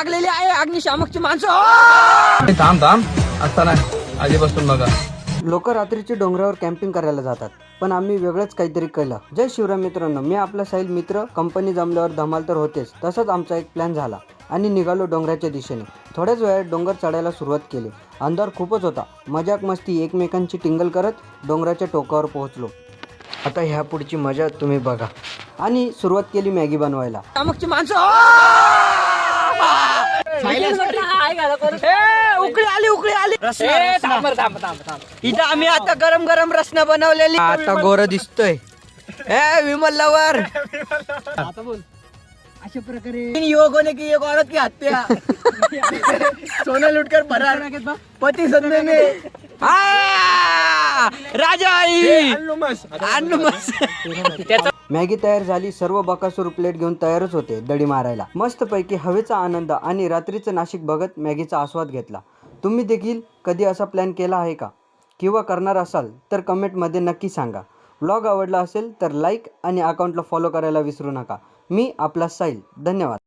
लागलेली आहे अग्निशामकची माणसं. थांब थांब असताना आधी बसून बघा. लोक रात्रीची डोंगरावर कॅम्पिंग करायला जातात, पण आम्ही वेगळंच काहीतरी केलं. जय शिवराय मित्रांनो, मी आपला साहिल मित्र. कंपनी जमल्यावर धमाल तर होतेच, तसंच आमचा एक प्लॅन झाला आणि निघालो डोंगराच्या दिशेने. थोड्याच वेळात डोंगर चढायला सुरुवात केली. अंधार खूपच होता. मजाक मस्ती एकमेकांची टिंगल करत डोंगराच्या टोकावर पोहोचलो. आता ह्या पुढची मजा तुम्ही बघा. आणि सुरुवात केली मॅगी बनवायला. शामकची माणसं उकळी आली. इथं आम्ही आता गरम गरम रसना बनवलेली. आता गोर दिसतोय. विमल लवर. आता बोल. अशा प्रकारे योग होने की एक औरत की हत्या. सोना लुटकर फरार. पती सदमे में राजाई. मॅगी तयार झाली. सर्व बकासूर प्लेट घेऊन तयारच होते दडी मारायला. मस्तपैकी हवेचा आनंद आणि रात्रीचं नाशिक बघत मॅगीचा आस्वाद घेतला. तुम्ही देखील कधी असा प्लॅन केला आहे का? किंवा करणार असाल तर कमेंटमध्ये नक्की सांगा. व्लॉग आवडला असेल तर लाईक आणि अकाउंटला फॉलो करायला विसरू नका. मी आपला साहिल. धन्यवाद.